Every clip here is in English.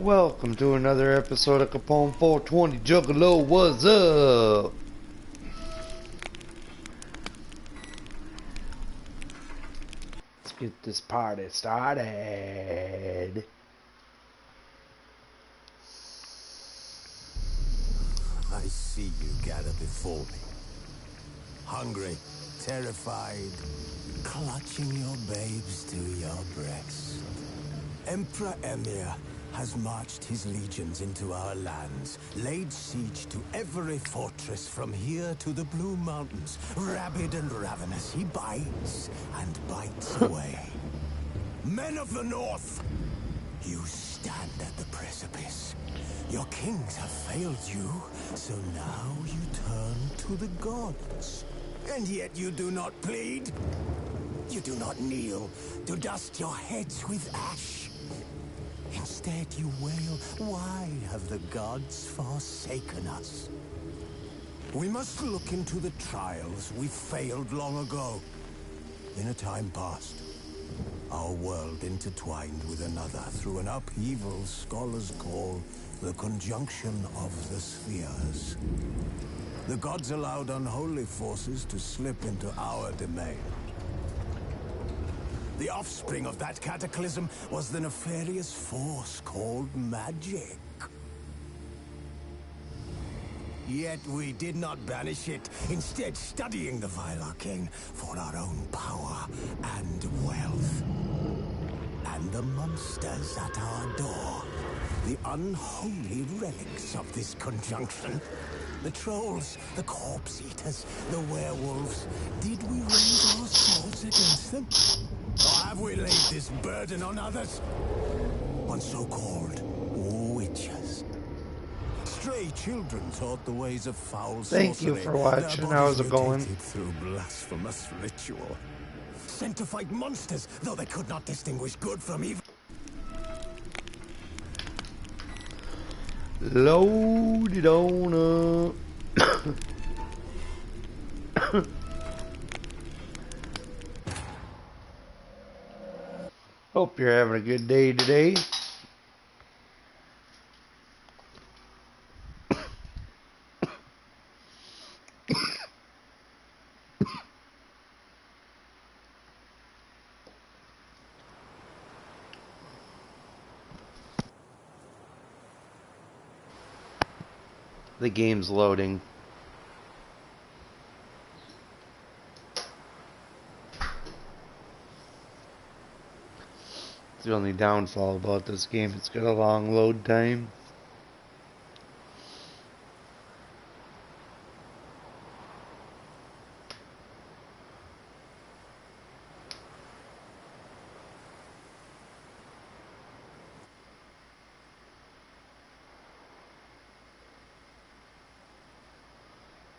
Welcome to another episode of Capone420juggalo. What's up? Let's get this party started. I see you gather before me. Hungry, terrified, clutching your babes to your breast. Emperor Emir has marched his legions into our lands, laid siege to every fortress from here to the Blue Mountains. Rabid and ravenous, he bites and bites away. Men of the North, you stand at the precipice. Your kings have failed you, so now you turn to the gods. And yet you do not plead. You do not kneel to dust your heads with ash. Instead you wail, why have the gods forsaken us? We must look into the trials we failed long ago. In a time past, our world intertwined with another through an upheaval scholars call the conjunction of the spheres. The gods allowed unholy forces to slip into our domain. The offspring of that cataclysm was the nefarious force called magic. Yet we did not banish it, instead studying the vile arcane for our own power and wealth. And the monsters at our door, the unholy relics of this conjunction. The trolls, the corpse eaters, the werewolves. Did we raise our swords against them? Or have we laid this burden on others? On so-called witches. Stray children taught the ways of foul sorcery. Thank you for watching. How's it going? Through blasphemous ritual. Sent to fight monsters, though they could not distinguish good from evil. Load it on up. Hope you're having a good day today. The game's loading. It's the only downfall about this game. It's got a long load time.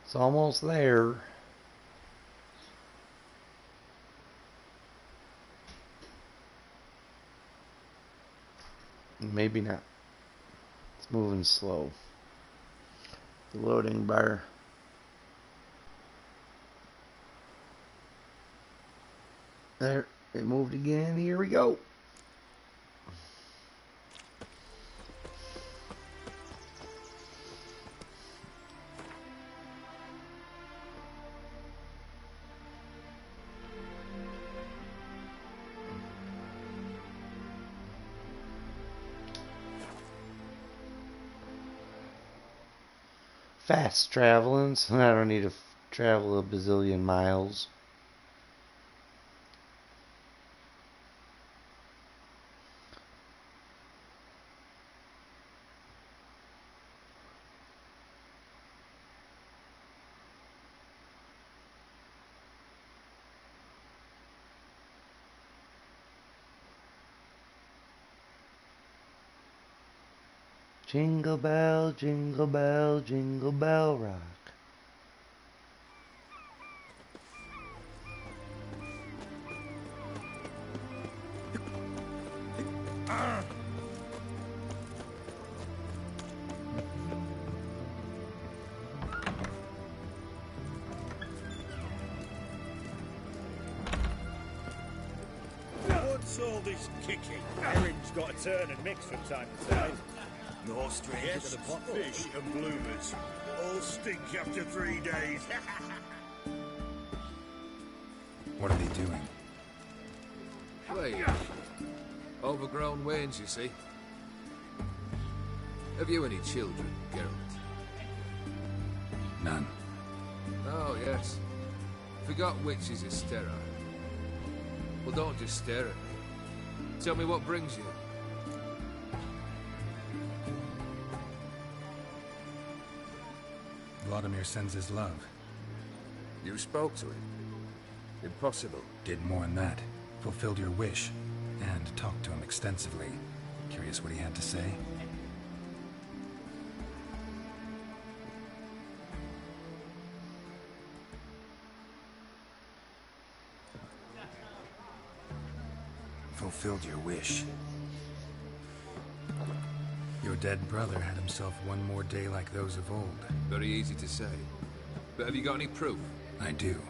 It's almost there. Maybe not. It's moving slow. The loading bar. There, it moved again. Here we go. Fast traveling, so I don't need to travel a bazillion miles. Jingle bell, jingle bell, jingle bell rock. What's all this kicking? Erin's got to turn and mix from time to time. No stranger to the pot. Fish and bloomers. All stink after 3 days. What are they doing? Wait. Overgrown wains, you see. Have you any children, Geralt? None. Oh, yes. Forgot witches is sterile. Well, don't just stare at me. Tell me what brings you. Vladimir sends his love. You spoke to him? Impossible. Did more than that. Fulfilled your wish. And talked to him extensively. Curious what he had to say? Fulfilled your wish. Your dead brother had himself one more day like those of old. Very easy to say. But have you got any proof? I do.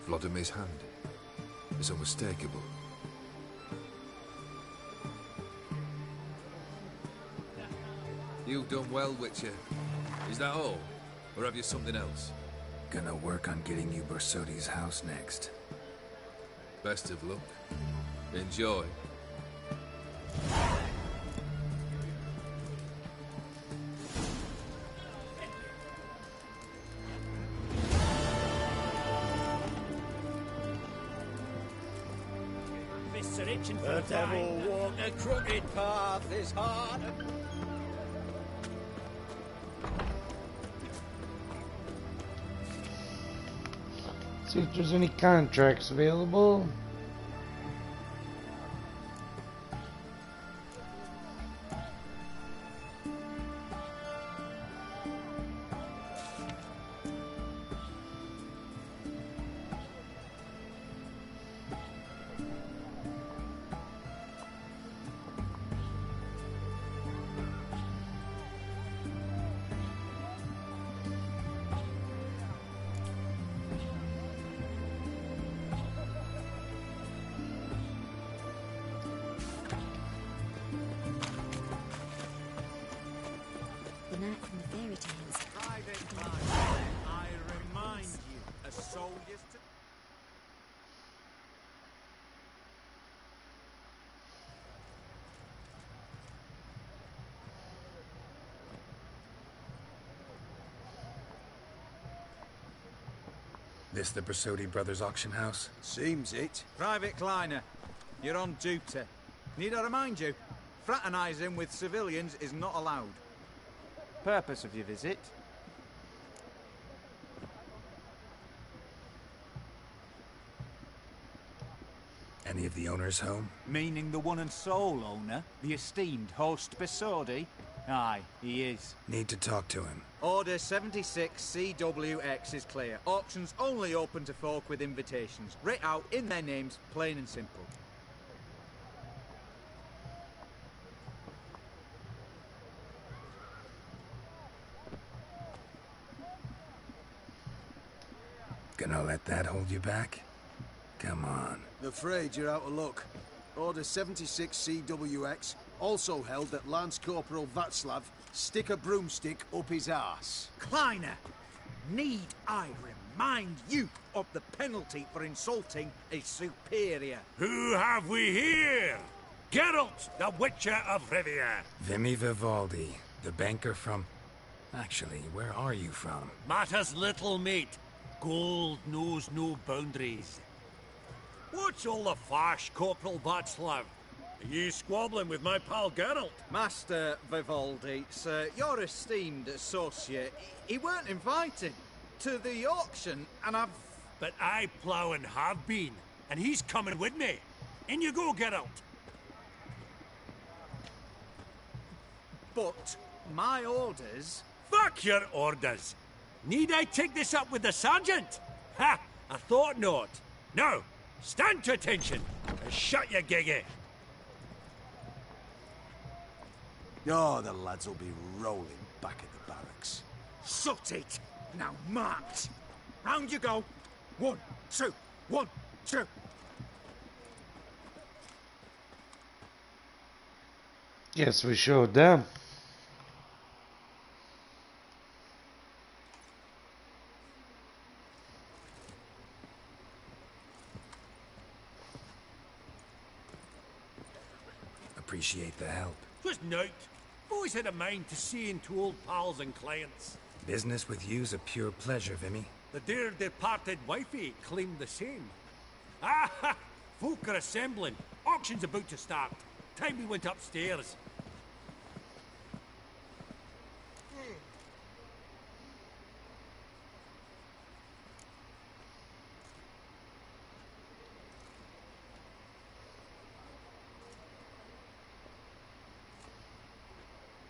Vladimir's hand is unmistakable. You've done well, Witcher. Is that all? Or have you something else? Gonna work on getting you Bersodi's house next. Best of luck. Enjoy. The devil walk a crooked path is hard. See if there's any contracts available. The knight from the fairy tales. I remind you, a soldier's to... This the Bersodi Brothers auction house? Seems it. Private Kleiner, you're on duty. Need I remind you, fraternizing with civilians is not allowed. Purpose of your visit? Any of the owners home? Meaning the one and sole owner, the esteemed host Bersodi? Aye, he is. Need to talk to him. Order 76 CWX is clear. Auctions only open to folk with invitations. Writ out in their names, plain and simple. Gonna let that hold you back? Come on. I'm afraid you're out of luck. Order 76 CWX also held that Lance Corporal Václav stick a broomstick up his arse. Kleiner, need I remind you of the penalty for insulting a superior? Who have we here? Geralt, the Witcher of Rivia. Vimy Vivaldi, the banker from... Actually, where are you from? Matters little, mate. Gold knows no boundaries. What's all the fash, Corporal Václav? Are you squabbling with my pal Geralt? Master Vivaldi, sir, your esteemed associate, he weren't invited to the auction, and I've... But I plough and have been, and he's coming with me. In you go, Geralt. But my orders... Fuck your orders. Need I take this up with the sergeant? Ha! I thought not. Now, stand to attention and shut your giggy. Oh, the lads will be rolling back at the barracks. Shut it! Now march! Round you go! 1, 2, 1, 2. Yes, we showed them. Appreciate the help. Twas nowt. Always had a mind to see into old pals and clients. Business with you's a pure pleasure, Vimy. The dear departed wifey claimed the same. Ah ha! Folk are assembling. Auction's about to start. Time we went upstairs.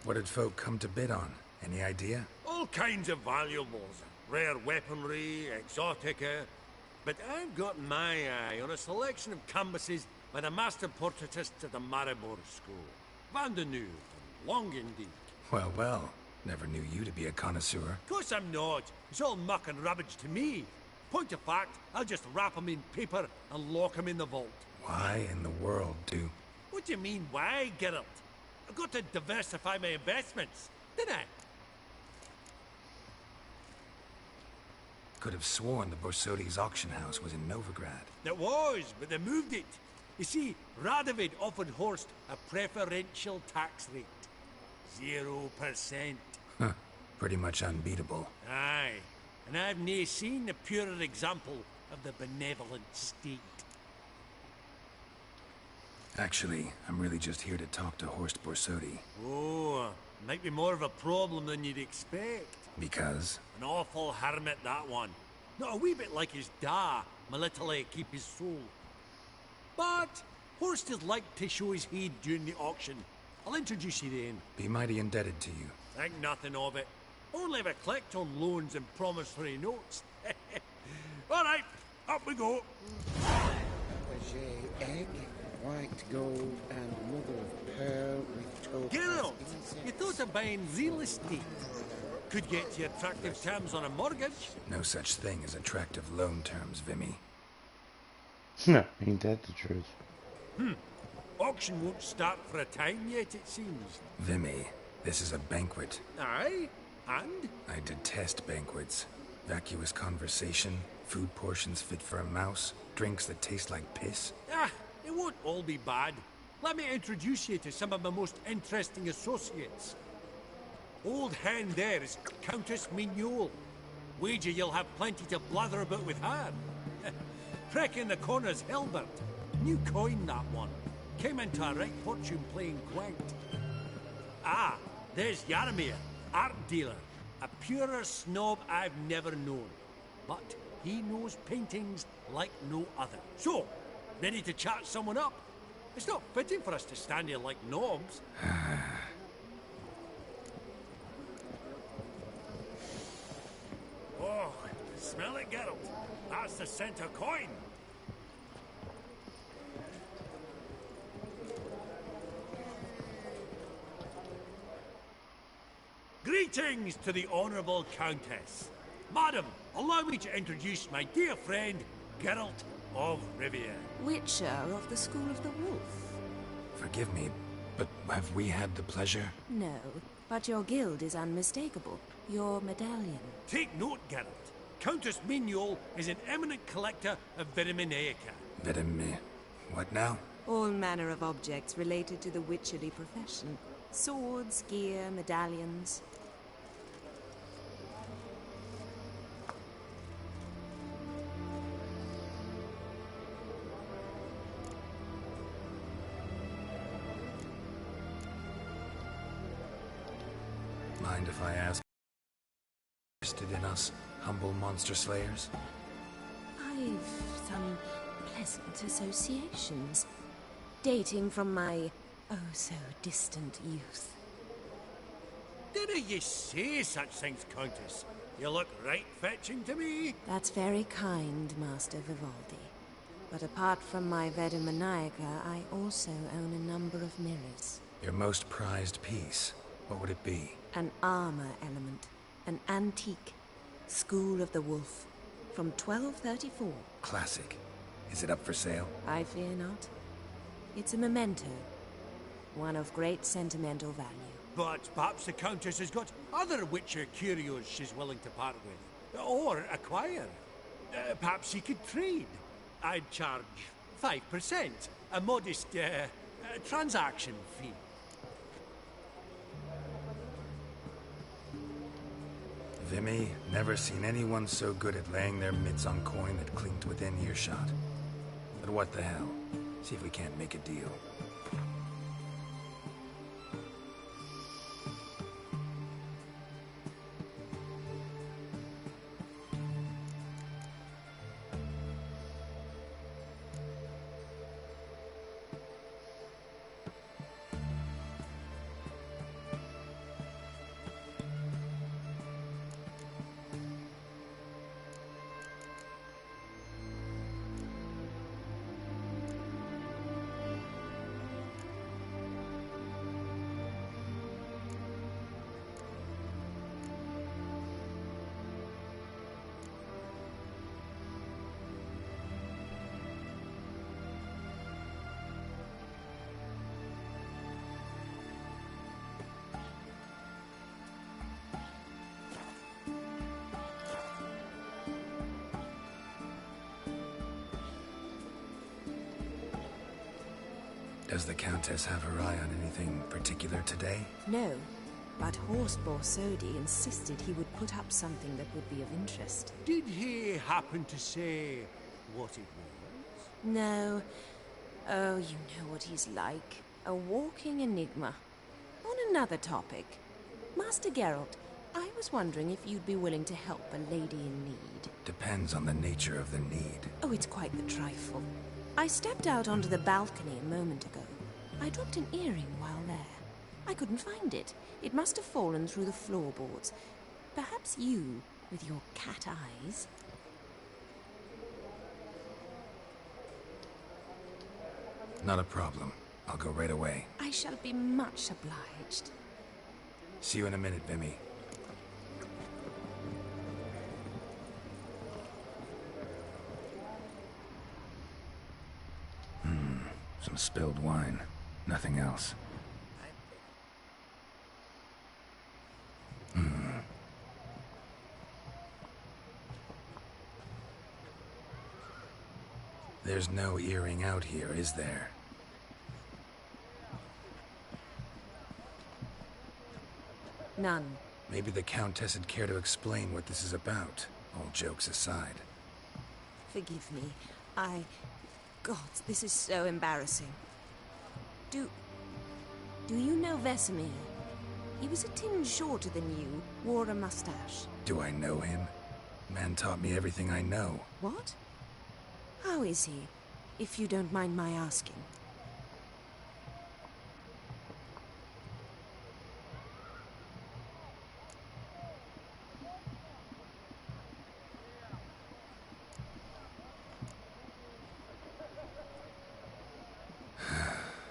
What did folk come to bid on? Any idea? All kinds of valuables. Rare weaponry, exotica. But I've got my eye on a selection of canvases by the master portraitist of the Maribor School. Van de Neuve and Longendijk. Well, well. Never knew you to be a connoisseur. Of course I'm not. It's all muck and rubbish to me. Point of fact, I'll just wrap 'em in paper and lock 'em in the vault. Why in the world do... What do you mean, why, Geralt? I've got to diversify my investments, didn't I? Could have sworn the Borsodi's auction house was in Novigrad. It was, but they moved it. You see, Radovid offered Horst a preferential tax rate. 0%. Huh. Pretty much unbeatable. Aye. And I've nae seen a purer example of the benevolent state. Actually, I'm really just here to talk to Horst Borsodi. Oh, might be more of a problem than you'd expect. Because? An awful hermit, that one. Not a wee bit like his da, my little keep his soul. But Horst is like to show his head during the auction. I'll introduce you then. Be mighty indebted to you. Think nothing of it. Only if I collect on loans and promissory notes. All right, up we go. Egg, white gold, and mother of pearl with topaz. Geralt, you thought of buying real estate. Could get you attractive terms on a mortgage. No such thing as attractive loan terms, Vimy. Ain't that the truth? Auction won't start for a time yet, it seems. Vimy, this is a banquet. Aye, and? I detest banquets. Vacuous conversation, food portions fit for a mouse, drinks that taste like piss. Ah, it won't all be bad. Let me introduce you to some of my most interesting associates. Old hen there is Countess Mignole. Wager you'll have plenty to blather about with her. Prick in the corner's Hilbert. New coin, that one. Came into a right fortune playing quaint. Ah, there's Yaromir, art dealer. A purer snob I've never known. But he knows paintings like no other. So, ready to chat someone up? It's not fitting for us to stand here like knobs. Oh, smell it, Geralt. That's the scent of coin. Greetings to the Honourable Countess. Madam, allow me to introduce my dear friend, Geralt of Rivia. Witcher of the School of the Wolf. Forgive me, but have we had the pleasure? No, but your guild is unmistakable. Your medallion. Take note, Geralt. Countess Mignole is an eminent collector of Vitaminaica. What now? All manner of objects related to the witcherly profession. Swords, gear, medallions. Mind if I ask? Interested in us, humble monster slayers? I've some pleasant associations, dating from my oh-so-distant youth. Didn't you say such things, Countess? You look right fetching to me. That's very kind, Master Vivaldi. But apart from my Vitaminaica, I also own a number of mirrors. Your most prized piece, what would it be? An armor element. An antique. School of the Wolf. From 1234. Classic. Is it up for sale? I fear not. It's a memento. one of great sentimental value. But perhaps the Countess has got other Witcher curios she's willing to part with. Or acquire. Perhaps she could trade. I'd charge 5%. A modest, transaction fee. Vimy, never seen anyone so good at laying their mitts on coin that clinked within earshot. But what the hell? See if we can't make a deal. Does the Countess have her eye on anything particular today? No, but Horst Borsodi insisted he would put up something that would be of interest. Did he happen to say what it was? No. Oh, you know what he's like. A walking enigma. On another topic, Master Geralt, I was wondering if you'd be willing to help a lady in need. Depends on the nature of the need. Oh, it's quite the trifle. I stepped out onto the balcony a moment ago. I dropped an earring while there. I couldn't find it. It must have fallen through the floorboards. Perhaps you, with your cat eyes... Not a problem. I'll go right away. I shall be much obliged. See you in a minute, Vimy. Some spilled wine. Nothing else. There's no earring out here, is there? None. Maybe the Countess would care to explain what this is about, all jokes aside. Forgive me. God, this is so embarrassing. Do you know Vesemir? He was a tinge shorter than you, wore a mustache. Do I know him? Man taught me everything I know. What? How is he, if you don't mind my asking?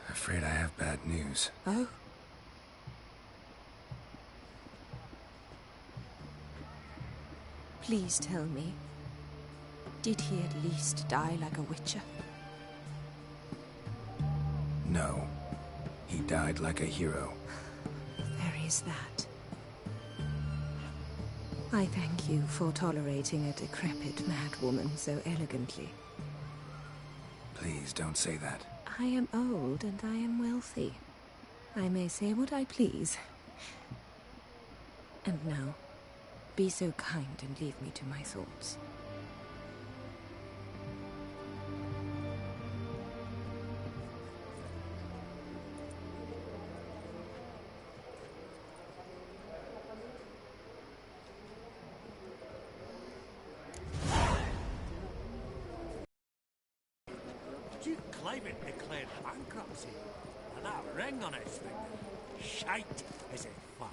Afraid I have bad news. Oh? Please tell me. Did he at least die like a Witcher? No. He died like a hero. There is that. I thank you for tolerating a decrepit madwoman so elegantly. Please don't say that. I am old and I am wealthy. I may say what I please. And now, be so kind and leave me to my thoughts. Duke Clement declared bankruptcy, and that ring on his finger. Shite is a fat.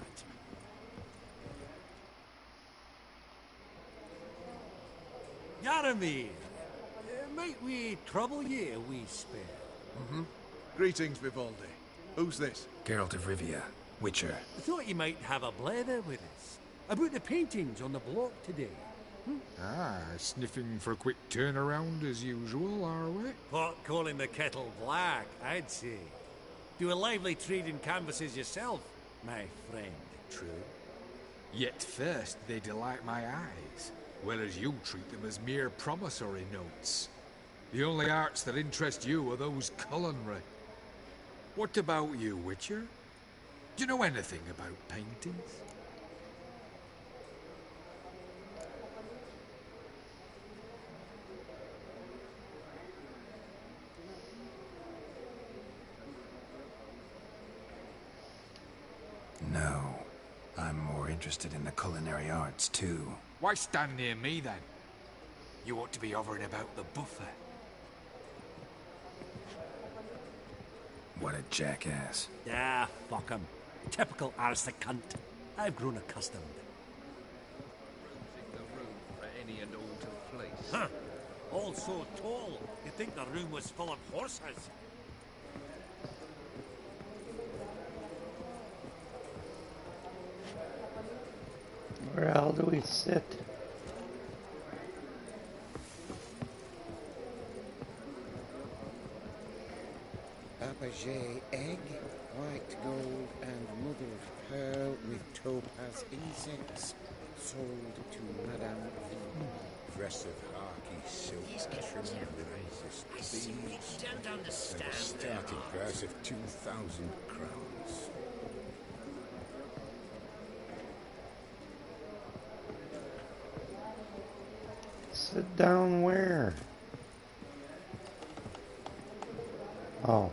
Yaramir, might we trouble ye a wee spell? Greetings, Vivaldi. Who's this? Geralt of Rivia, Witcher. I thought you might have a blether with us about the paintings on the block today. Sniffing for a quick turnaround as usual, are we? Pot calling the kettle black, I'd say. Do a lively trade in canvases yourself, my friend. True. Yet first they delight my eyes, whereas you treat them as mere promissory notes. The only arts that interest you are those culinary. What about you, Witcher? Do you know anything about paintings? No. I'm more interested in the culinary arts, too. Why stand near me, then? You ought to be hovering about the buffet. What a jackass. Ah, fuck him. Typical aristocrat cunt. I've grown accustomed. The room for any and all to place. Huh. All so tall, you'd think the room was full of horses. Where the hell do we sit? Fabergé egg, white gold, and mother of pearl with topaz insects, sold to Madame V. Dress of harky silks trimmed with amethyst beads, don't and a starting price of 2,000 crowns. Sit down where? Oh.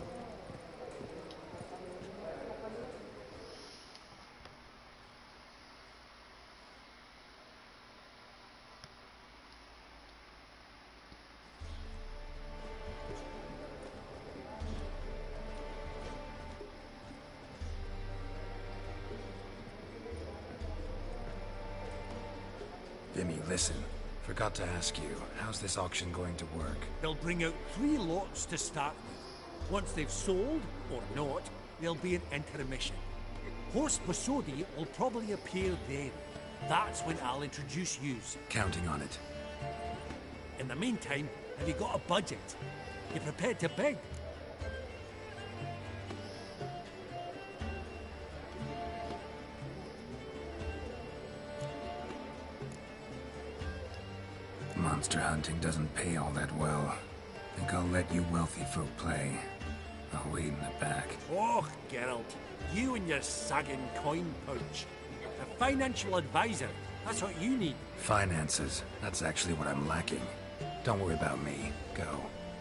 Vimy, listen. Forgot to ask you, how's this auction going to work? They'll bring out 3 lots to start with. Once they've sold, or not, there'll be an intermission. Horse Posodi will probably appear then. That's when I'll introduce yous. Counting on it. In the meantime, have you got a budget? You prepared to bid? Monster hunting doesn't pay all that well. Think I'll let you wealthy folk play. I'll wait in the back. Oh, Geralt, you and your sagging coin pouch. A financial advisor, that's what you need. Finances. That's actually what I'm lacking. Don't worry about me. Go.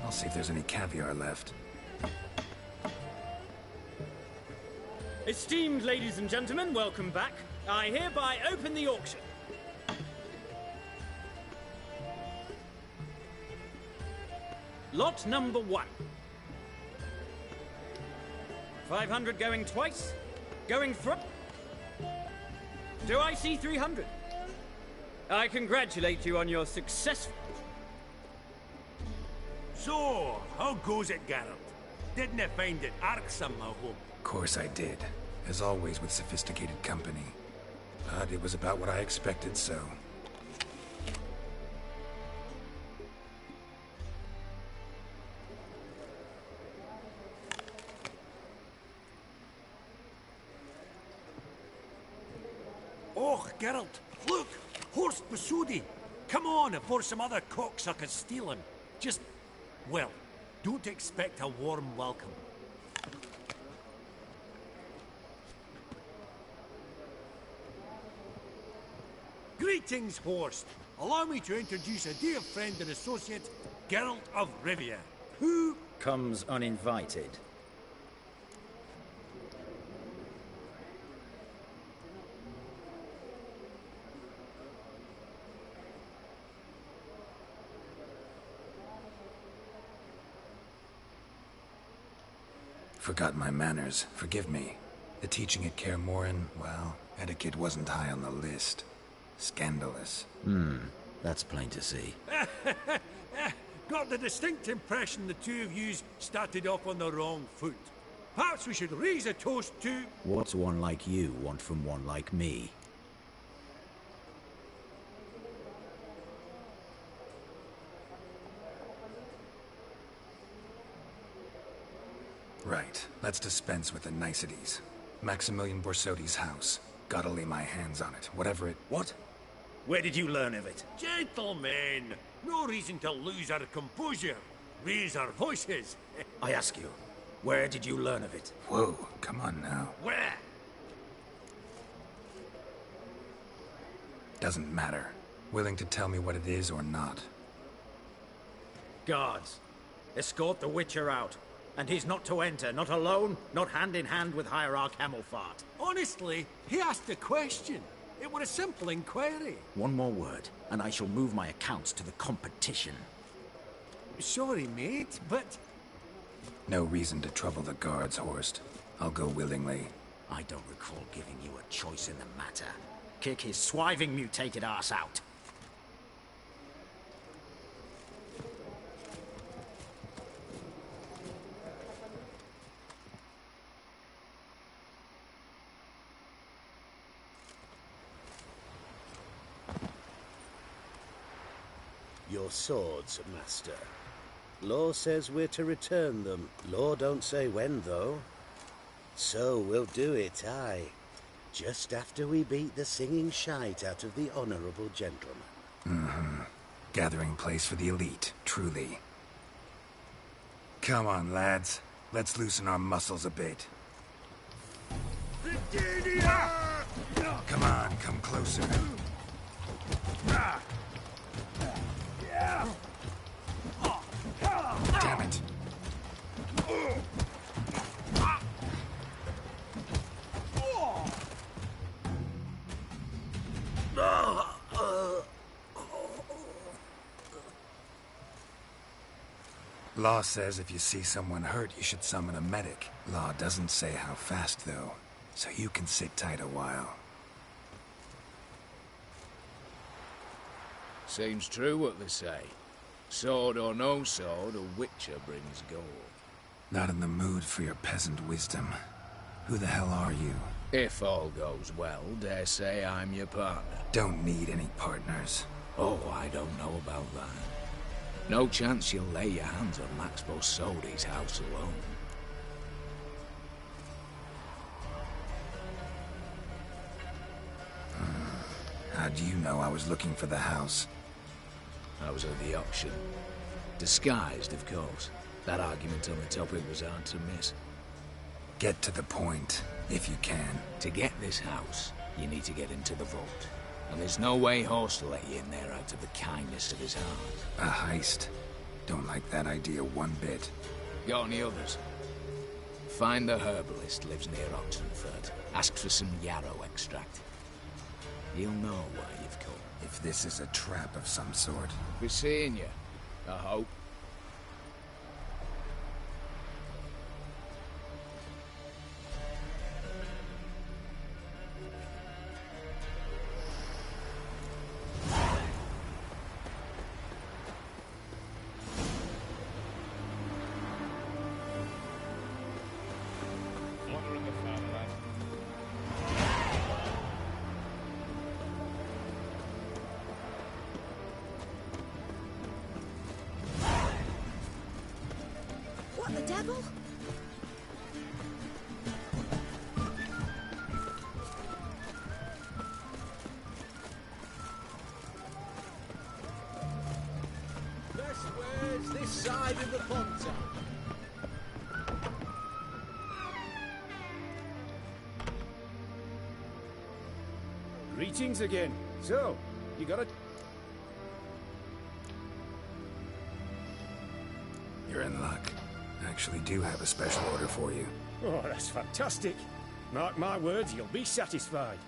I'll see if there's any caviar left. Esteemed ladies and gentlemen, welcome back. I hereby open the auction. Lot number 1. 500 going twice. Going front. Do I see 300? I congratulate you on your successful... So, how goes it, Geralt? Didn't you find it irksome, I hope? Of course I did. As always with sophisticated company. But it was about what I expected, so... Oh, Geralt, look! Horse Posodi! Come on before some other cocksuckers steal him. Just, well, don't expect a warm welcome. Greetings, Horst. Allow me to introduce a dear friend and associate, Geralt of Rivia, who... comes uninvited. Forgot my manners. Forgive me. The teaching at Kaer Morhen, well, etiquette wasn't high on the list. Scandalous. That's plain to see. Got the distinct impression the two of yous started off on the wrong foot. Perhaps we should raise a toast to... What's one like you want from one like me? Right. Let's dispense with the niceties. Maximilian Borsodi's house. Gotta lay my hands on it, whatever it... What? Where did you learn of it? Gentlemen, no reason to lose our composure. Raise our voices. I ask you, where did you learn of it? Whoa, come on now. Where? Doesn't matter. Willing to tell me what it is or not. Guards, escort the Witcher out. And he's not to enter, not alone, not hand in hand with Hierarch Hamilfart. Honestly, he asked a question. It were a simple inquiry. One more word, and I shall move my accounts to the competition. Sorry, mate, but... No reason to trouble the guards, Horst. I'll go willingly. I don't recall giving you a choice in the matter. Kick his swiving mutated ass out. Your swords, Master. Law says we're to return them. Law don't say when, though. So we'll do it, aye. Just after we beat the singing shite out of the honourable gentleman. Mm-hmm. Gathering place for the elite, truly. Come on, lads. Let's loosen our muscles a bit. Come on, come closer. Damn it. Law says if you see someone hurt, you should summon a medic. Law doesn't say how fast, though, so you can sit tight a while. Seems true what they say. Sword or no sword, a Witcher brings gold. Not in the mood for your peasant wisdom. Who the hell are you? If all goes well, dare say I'm your partner. Don't need any partners. Oh, I don't know about that. No chance you'll lay your hands on Max Borsodi's house alone. How do you know I was looking for the house? I was at the auction. Disguised, of course. That argument on the topic was hard to miss. Get to the point, if you can. To get this house, you need to get into the vault. And there's no way Horst will let you in there out of the kindness of his heart. A heist. Don't like that idea one bit. Got any others? Find the herbalist lives near Oxenford. Ask for some yarrow extract. He'll know why you've come. If this is a trap of some sort. Be seeing you, I hope. What the devil? Best ways this side of the Ponta. Greetings again. So, you got a... You're in luck. I actually do have a special order for you. Oh, that's fantastic. Mark my words, you'll be satisfied.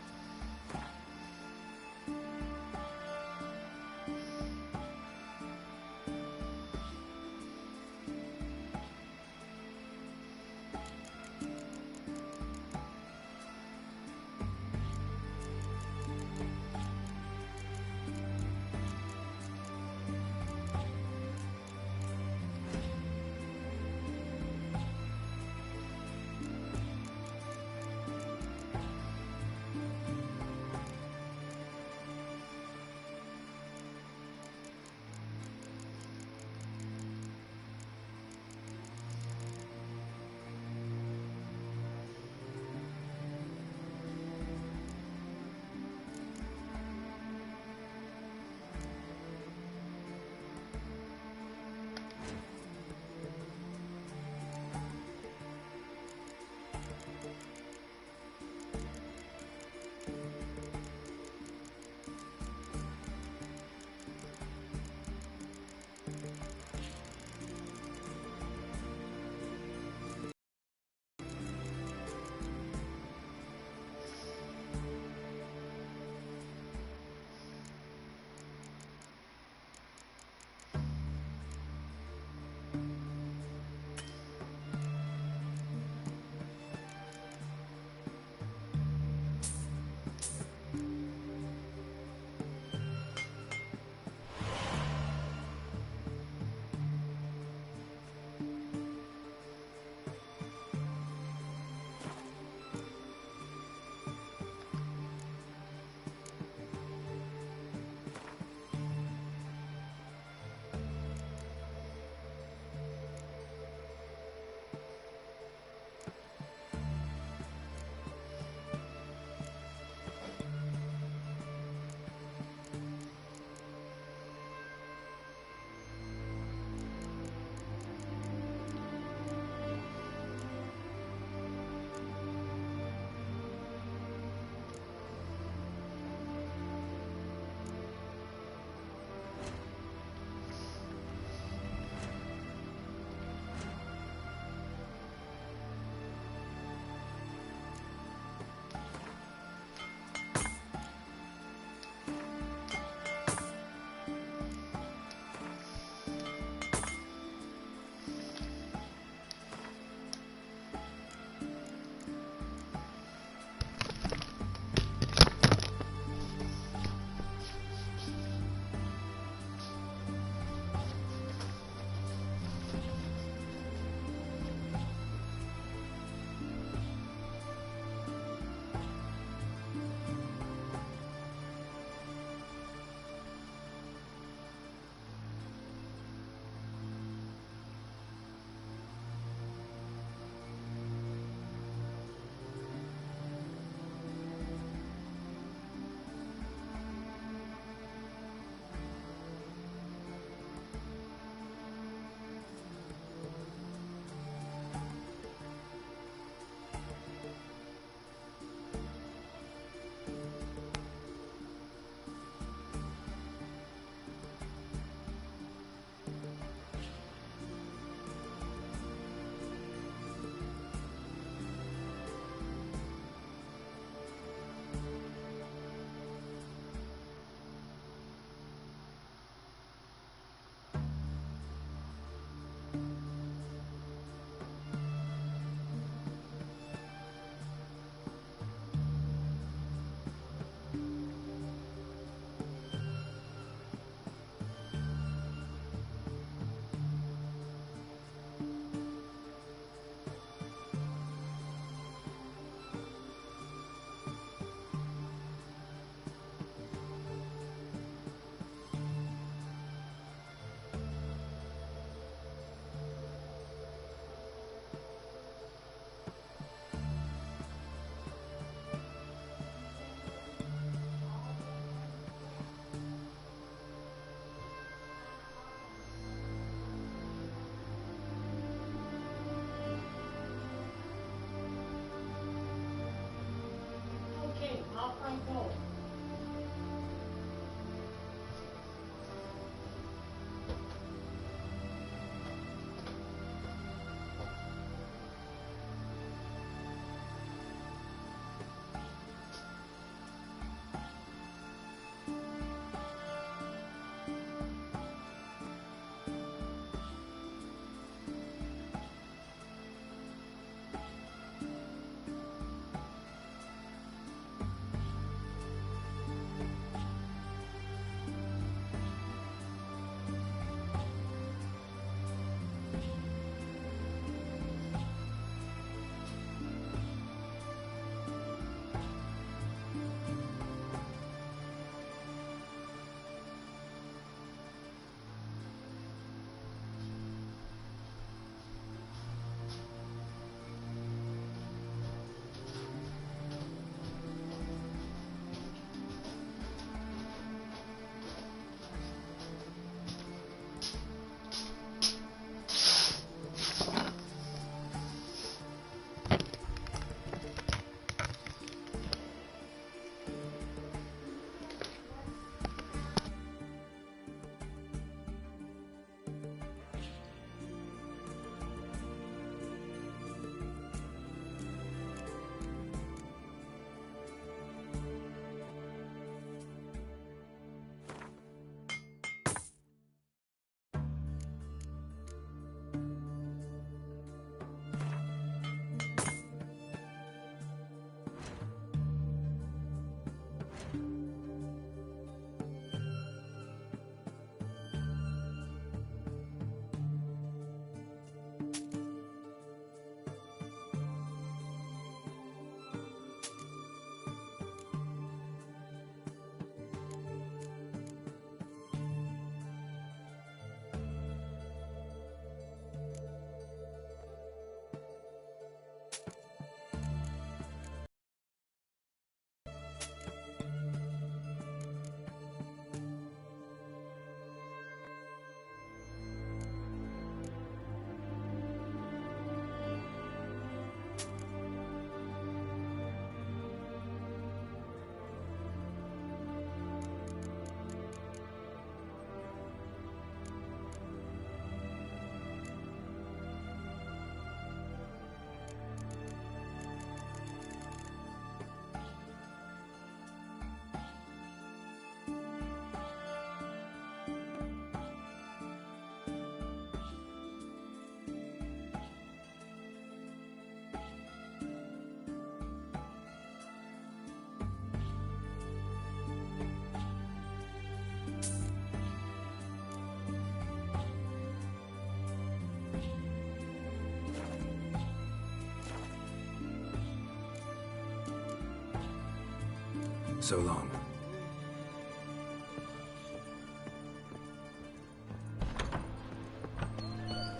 So long.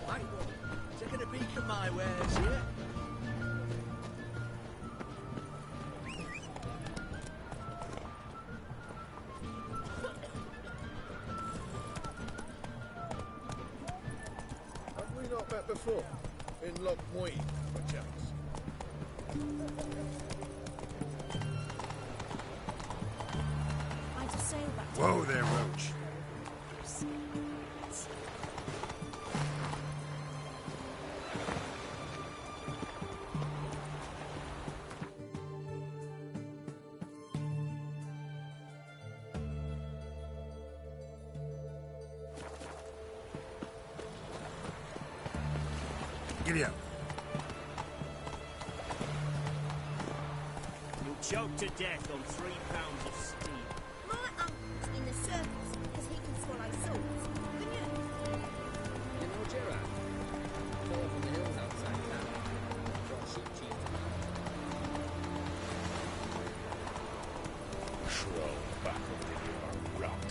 Right, taking a peek at my wares here. Have we not met before? In Loch Moy, perchance? I just sail back to Whoa there, Roach. Giddy up. You'll choke to death on 3 pounds of steam. my uncle's in the circus because he can swallow swords. Can you? You know Gerard? Fall from the hills outside town. Draw sheep cheese. Crawl back under your rock.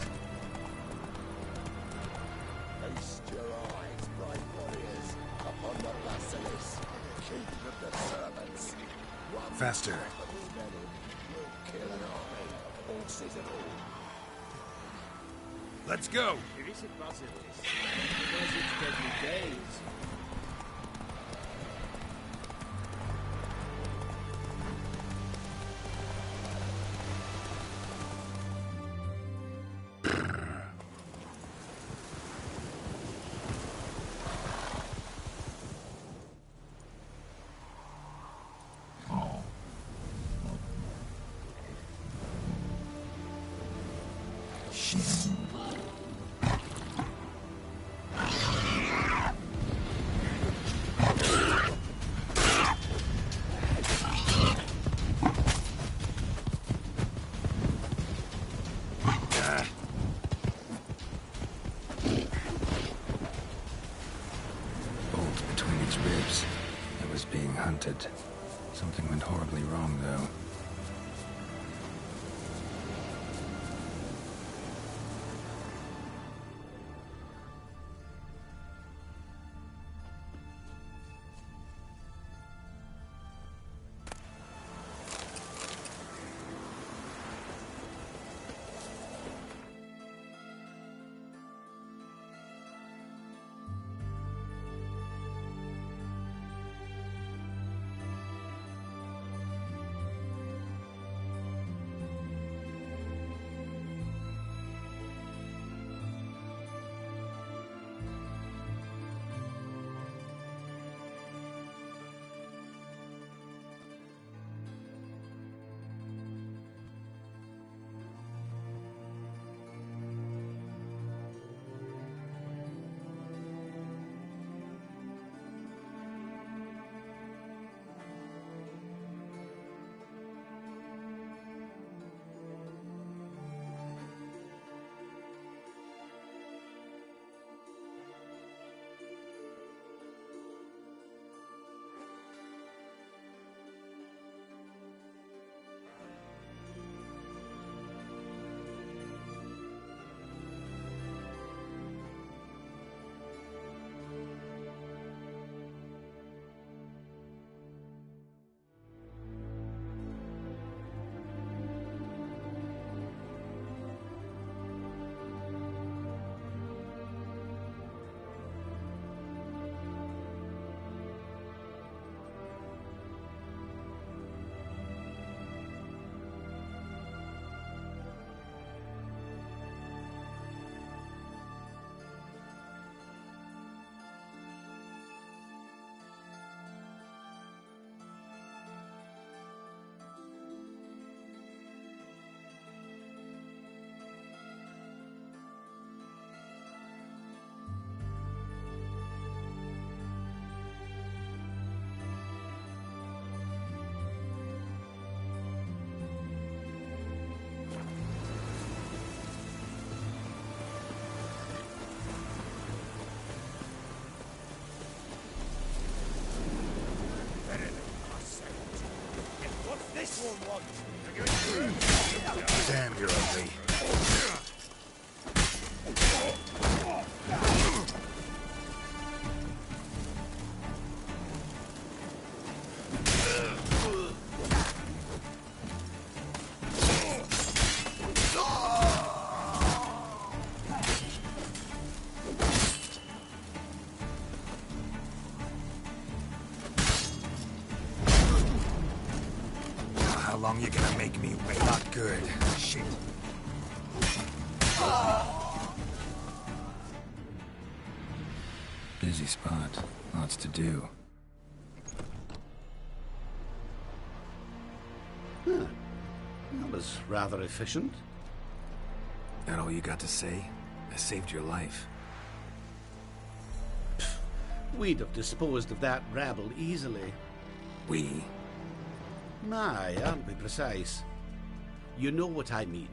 Haste your eyes, bright warriors, upon the basilisk, king of the servants. One Faster. will kill an army, horses and all. Let's go. If it's a basilisk, where's its deadly days? Bolt between its ribs. It was being hunted. Something went horribly wrong, though. way. How long you gonna make me wait? Not good. Shit. Busy spot. Lots to do. Huh. That was rather efficient. That all you got to say? I saved your life. We'd have disposed of that rabble easily. We? Aye, aren't we precise? You know what I mean.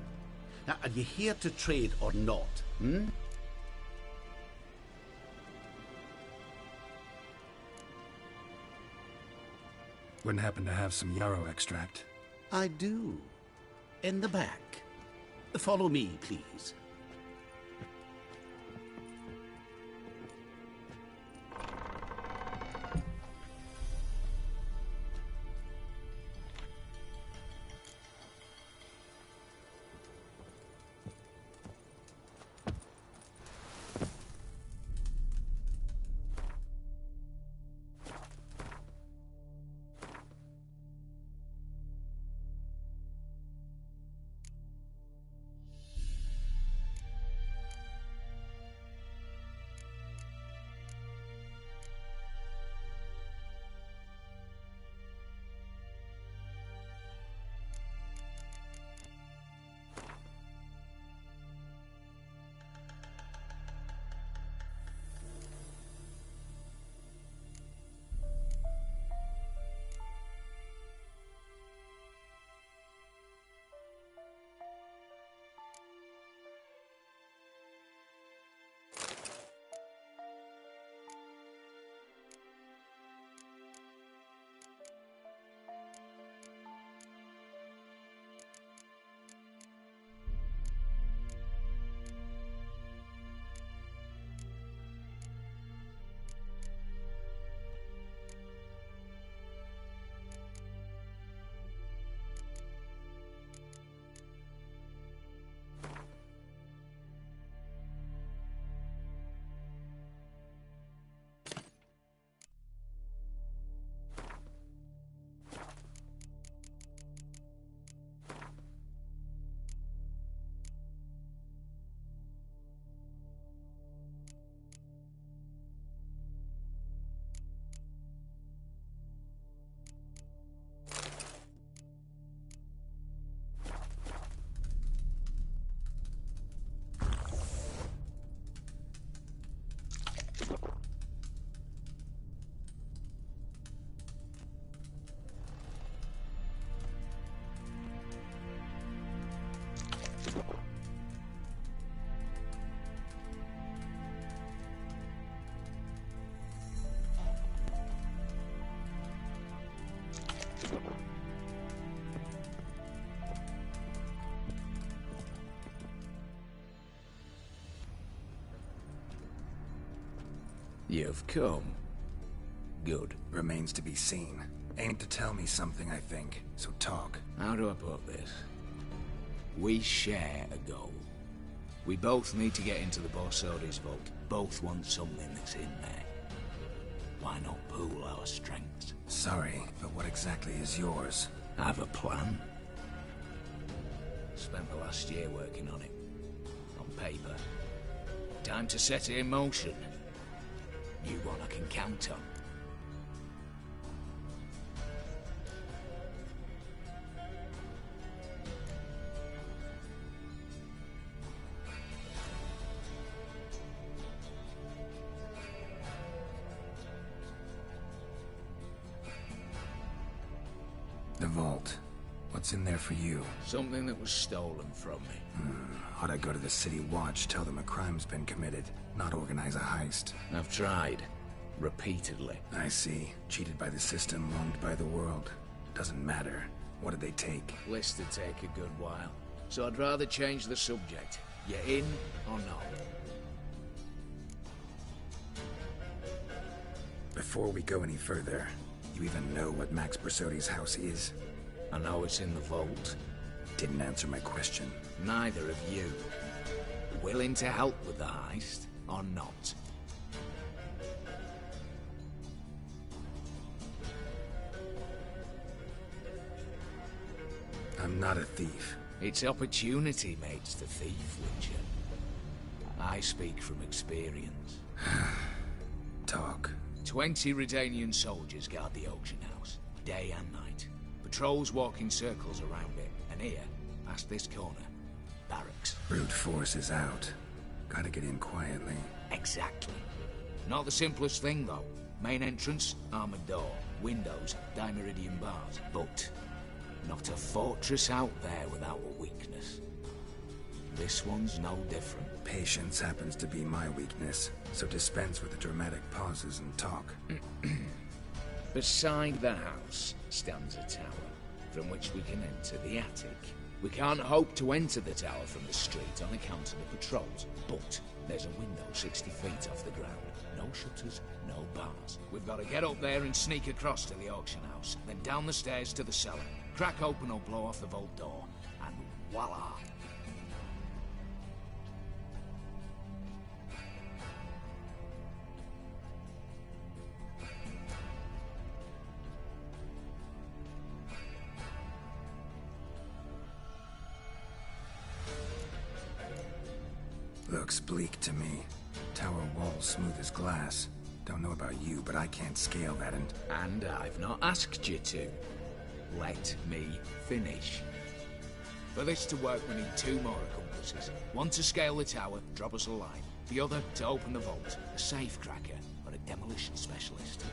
Now, are you here to trade or not, hmm? Wouldn't happen to have some yarrow extract. I do. In the back. Follow me, please. You've come. Good. Remains to be seen. Aim to tell me something, I think. So talk. How do I put this? We share a goal. We both need to get into the Borsodi's vault. Both want something that's in there. Why not pool our strengths? Sorry, but what exactly is yours? I have a plan. Spent the last year working on it. On paper. Time to set it in motion. You one I can count on. The vault. What's in there for you? Something that was stolen from me. Ought I go to the City Watch, tell them a crime's been committed, not organize a heist? I've tried. Repeatedly. I see. Cheated by the system, wronged by the world. Doesn't matter. What did they take? List'd take a good while. so I'd rather change the subject. You in or not? Before we go any further, you even know what Max Bersodi's house is? I know it's in the vault. Didn't answer my question. Neither of you. Willing to help with the heist, or not? I'm not a thief. It's opportunity makes the thief, Witcher. I speak from experience. Talk. 20 Redanian soldiers guard the auction house, day and night. Patrols walk in circles around it, and here, past this corner, barracks. Brute force is out. Gotta get in quietly. Exactly. Not the simplest thing, though. Main entrance, armored door. Windows, dimeridian bars. But not a fortress out there without a weakness. This one's no different. Patience happens to be my weakness, so dispense with the dramatic pauses and talk. Beside the house stands a tower, from which we can enter the attic. We can't hope to enter the tower from the street on account of the patrols, but there's a window 60 feet off the ground. No shutters, no bars. We've got to get up there and sneak across to the auction house, then down the stairs to the cellar, crack open or blow off the vault door, and voila! Looks bleak to me. Tower walls smooth as glass. Don't know about you, but I can't scale that And I've not asked you to. Let me finish. For this to work, we need 2 more accomplices. One to scale the tower, drop us a line. The other to open the vault, a safe cracker or a demolition specialist.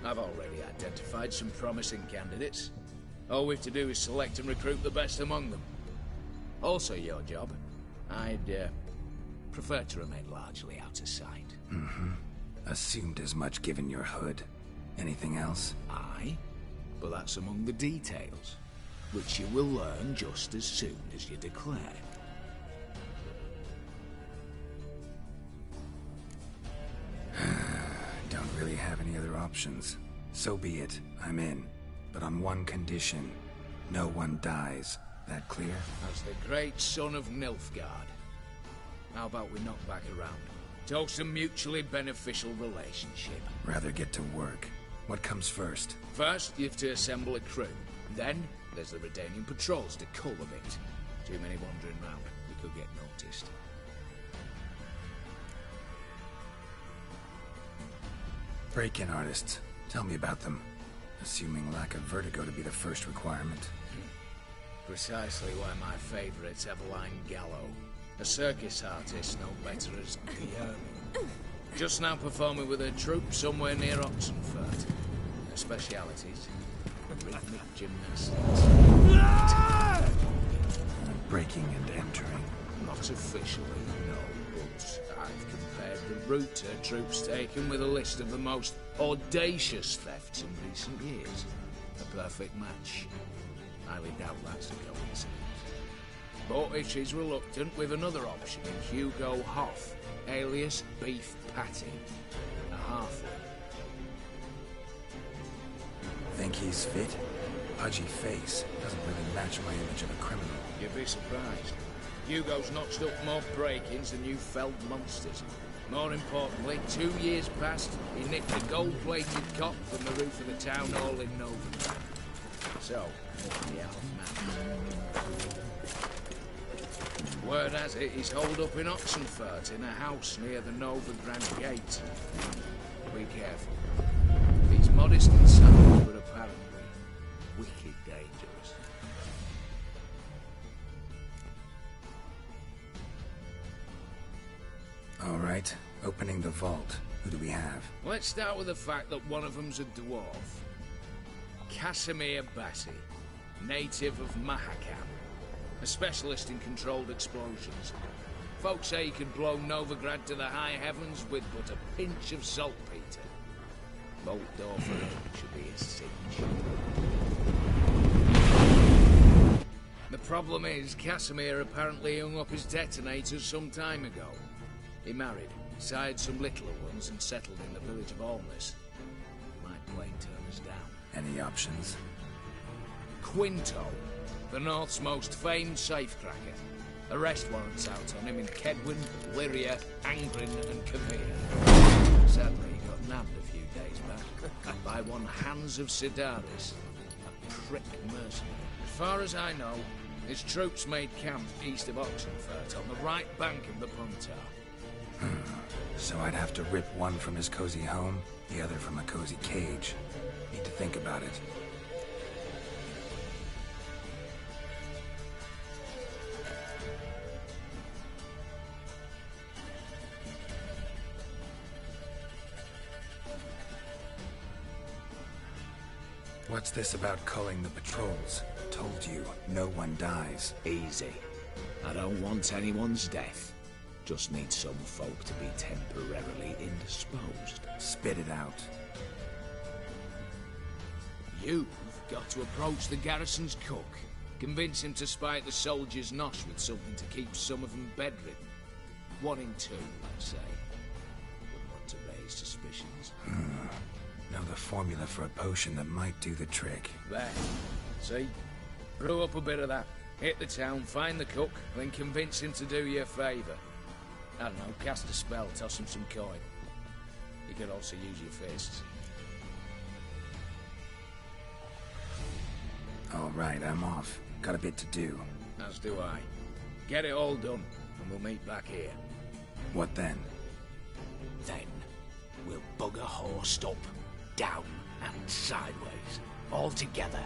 I've already identified some promising candidates. All we've to do is select and recruit the best among them. Also your job. I'd prefer to remain largely out of sight. Assumed as much given your hood. Anything else? Aye, but that's among the details, which you will learn just as soon as you declare. Don't really have any other options. So be it. I'm in. But on one condition. No one dies. That clear? As the great son of Nilfgaard. How about we knock back around? Toast a mutually beneficial relationship. Rather get to work. What comes first? First, you have to assemble a crew. Then, there's the Redanian patrols to cull a bit. Too many wandering round. We could get noticed. Break-in artists. Tell me about them. Assuming lack of vertigo to be the first requirement. Precisely why my favourite's Eveline Gallo. A circus artist no better as Guillermo. Just now performing with her troupe somewhere near Oxenfurt. Her specialities, rhythmic gymnastics. Breaking and entering. Not officially, no, but I've compared the route her troope's taken with a list of the most audacious thefts in recent years. A perfect match. Highly doubt that's a coincidence. But if she's reluctant, with another option in Hugo Hoff, alias Beef Patty, a halfling. Think he's fit? Pudgy face doesn't really match my image of a criminal. You'd be surprised. Hugo's notched up more break-ins than you felled monsters. More importantly, 2 years past, he nicked a gold-plated cop from the roof of the town hall in Novigrad. So, the elf man. Word has it, he's holed up in Oxenfurt in a house near the Novigrad gate. Be careful. He's modest inside, but apparently wicked dangerous. All right, opening the vault. Who do we have? Let's start with the fact that one of them's a dwarf. Casimir Bassi, native of Mahakam. A specialist in controlled explosions. Folks say he can blow Novigrad to the high heavens with but a pinch of saltpeter. Vault door for him should be a cinch. The problem is, Casimir apparently hung up his detonators some time ago. He married, sired some littler ones, and settled in the village of Alness. Might plain turn us down. Any options? Quinto, the North's most famed safecracker. Arrest warrants out on him in Kedwin, Lyria, Angren, and Kavir. Sadly, he got nabbed a few days back by one Hans of Sidaris, a prick mercenary. As far as I know, his troops made camp east of Oxenfurt on the right bank of the Puntar. So I'd have to rip one from his cozy home, the other from a cozy cage. Need to think about it. What's this about culling the patrols? Told you, no one dies. Easy. I don't want anyone's death. Just need some folk to be temporarily indisposed. Spit it out. You've got to approach the garrison's cook. Convince him to spike the soldiers' nosh with something to keep some of them bedridden. 1 in 2, let's say. Wouldn't want to raise suspicions. Know the formula for a potion that might do the trick. There. See? Brew up a bit of that. Hit the town, find the cook, then convince him to do you a favour. I don't know, cast a spell, toss him some coin. You could also use your fists. All right, I'm off. Got a bit to do. As do I. Get it all done, and we'll meet back here. What then? Then, we'll bugger horsed up, down and sideways, all together.